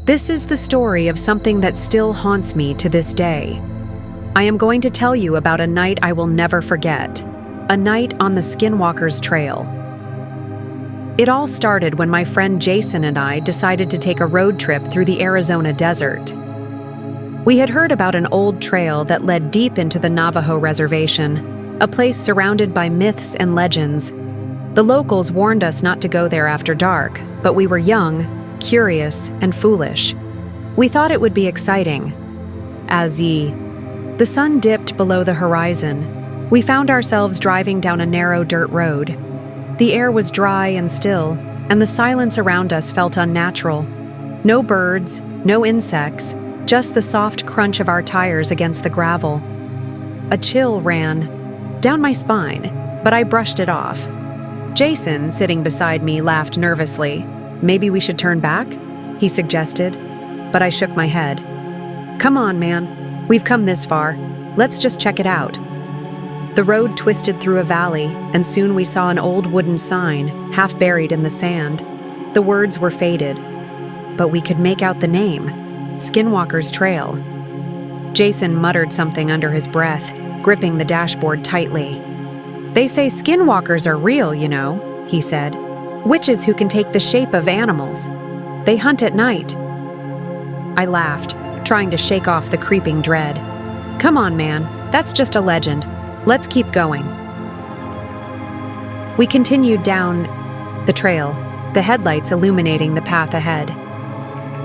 This is the story of something that still haunts me to this day. I am going to tell you about a night I will never forget, a night on the Skinwalkers trail. It all started when my friend Jason and I decided to take a road trip through the Arizona desert. We had heard about an old trail that led deep into the Navajo reservation, a place surrounded by myths and legends. The locals warned us not to go there after dark, but we were young, curious, and foolish. We thought it would be exciting. The sun dipped below the horizon. We found ourselves driving down a narrow dirt road. The air was dry and still, and the silence around us felt unnatural. No birds, no insects, just the soft crunch of our tires against the gravel. A chill ran down my spine, but I brushed it off. Jason, sitting beside me, laughed nervously. "Maybe we should turn back?" he suggested, but I shook my head. "Come on, man. We've come this far. Let's just check it out." The road twisted through a valley, and soon we saw an old wooden sign, half buried in the sand. The words were faded, but we could make out the name, Skinwalkers Trail. Jason muttered something under his breath, gripping the dashboard tightly. "They say skinwalkers are real, you know," he said. "Witches who can take the shape of animals. They hunt at night." I laughed, trying to shake off the creeping dread. "Come on, man. That's just a legend. Let's keep going." We continued down the trail, the headlights illuminating the path ahead.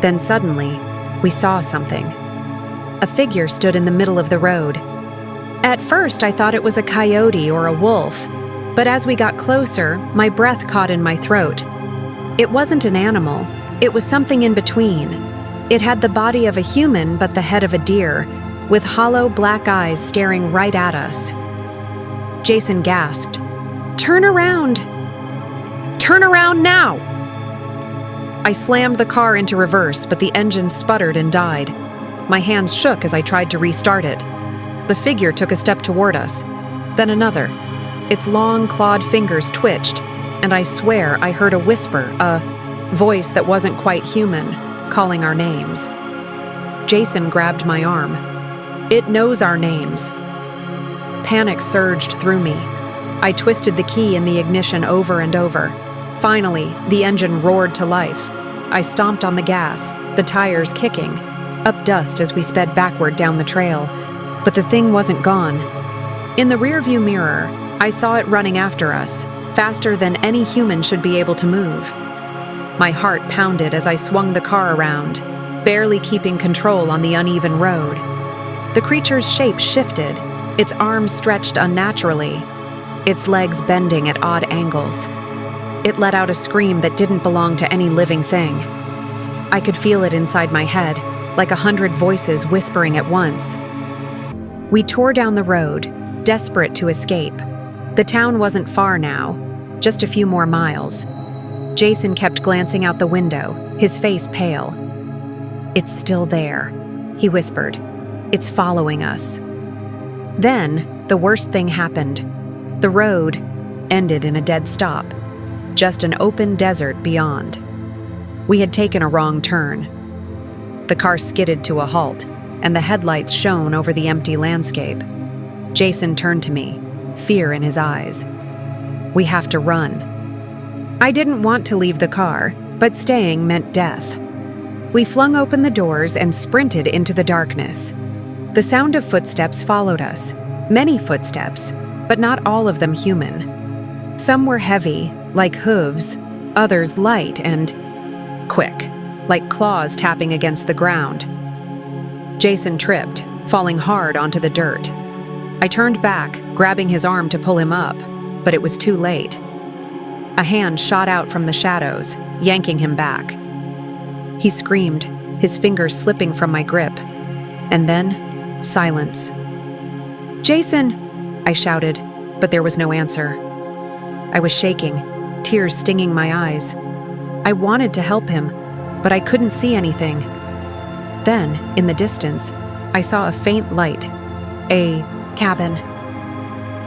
Then suddenly, we saw something. A figure stood in the middle of the road. At first, I thought it was a coyote or a wolf, but as we got closer, my breath caught in my throat. It wasn't an animal. It was something in between. It had the body of a human but the head of a deer, with hollow black eyes staring right at us. Jason gasped, "Turn around! Turn around now!" I slammed the car into reverse, but the engine sputtered and died. My hands shook as I tried to restart it. The figure took a step toward us, then another. Its long, clawed fingers twitched, and I swear I heard a whisper, a voice that wasn't quite human, calling our names. Jason grabbed my arm. "It knows our names." Panic surged through me. I twisted the key in the ignition over and over. Finally, the engine roared to life. I stomped on the gas, the tires kicking, up dust as we sped backward down the trail. But the thing wasn't gone. In the rearview mirror, I saw it running after us, faster than any human should be able to move. My heart pounded as I swung the car around, barely keeping control on the uneven road. The creature's shape shifted, its arms stretched unnaturally, its legs bending at odd angles. It let out a scream that didn't belong to any living thing. I could feel it inside my head, like 100 voices whispering at once. We tore down the road, desperate to escape. The town wasn't far now, just a few more miles. Jason kept glancing out the window, his face pale. "It's still there," he whispered. "It's following us." Then, the worst thing happened. The road ended in a dead stop, just an open desert beyond. We had taken a wrong turn. The car skidded to a halt, and the headlights shone over the empty landscape. Jason turned to me, fear in his eyes. "We have to run." I didn't want to leave the car, but staying meant death. We flung open the doors and sprinted into the darkness. The sound of footsteps followed us, many footsteps, but not all of them human. Some were heavy, like hooves, others light and quick, like claws tapping against the ground. Jason tripped, falling hard onto the dirt. I turned back, grabbing his arm to pull him up, but it was too late. A hand shot out from the shadows, yanking him back. He screamed, his fingers slipping from my grip. And then, silence. "Jason!" I shouted, but there was no answer. I was shaking, tears stinging my eyes. I wanted to help him, but I couldn't see anything. Then, in the distance, I saw a faint light, a cabin.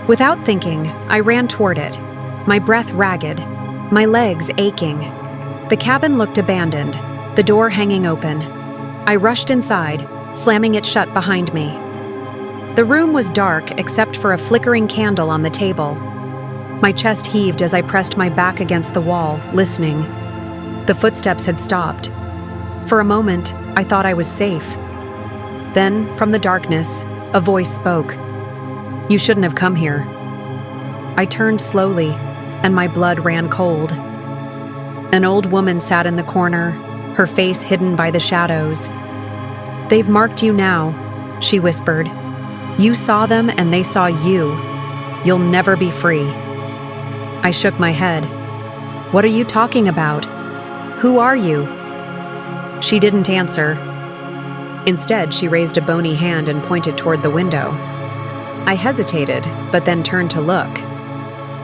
Without thinking, I ran toward it, my breath ragged, my legs aching. The cabin looked abandoned, the door hanging open. I rushed inside, slamming it shut behind me. The room was dark except for a flickering candle on the table. My chest heaved as I pressed my back against the wall, listening. The footsteps had stopped. For a moment, I thought I was safe. Then, from the darkness, a voice spoke. "You shouldn't have come here." I turned slowly, and my blood ran cold. An old woman sat in the corner, her face hidden by the shadows. "They've marked you now," she whispered. "You saw them and they saw you. You'll never be free." I shook my head. "What are you talking about? Who are you?" She didn't answer. Instead, she raised a bony hand and pointed toward the window. I hesitated, but then turned to look.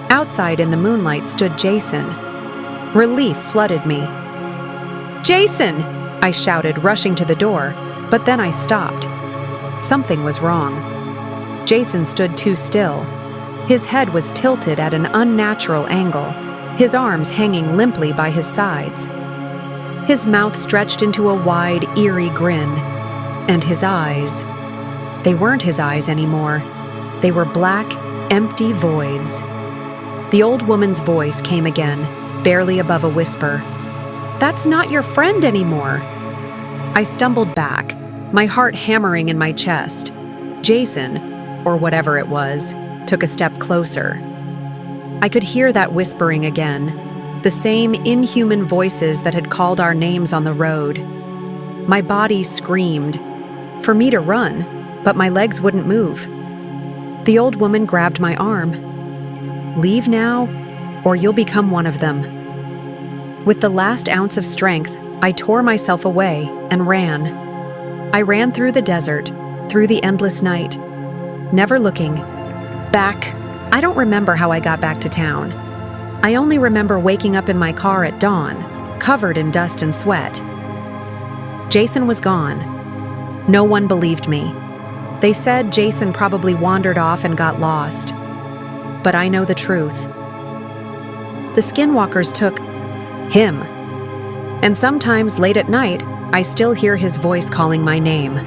Outside in the moonlight stood Jason. Relief flooded me. "Jason!" I shouted, rushing to the door, but then I stopped. Something was wrong. Jason stood too still. His head was tilted at an unnatural angle, his arms hanging limply by his sides. His mouth stretched into a wide, eerie grin, and his eyes. They weren't his eyes anymore. They were black, empty voids. The old woman's voice came again, barely above a whisper. "That's not your friend anymore." I stumbled back, my heart hammering in my chest. Jason, or whatever it was, took a step closer. I could hear that whispering again, the same inhuman voices that had called our names on the road. My body screamed for me to run, but my legs wouldn't move. The old woman grabbed my arm. "Leave now, or you'll become one of them." With the last ounce of strength, I tore myself away and ran. I ran through the desert, through the endless night, never looking back. I don't remember how I got back to town. I only remember waking up in my car at dawn, covered in dust and sweat. Jason was gone. No one believed me. They said Jason probably wandered off and got lost. But I know the truth. The Skinwalkers took him. And sometimes late at night, I still hear his voice calling my name.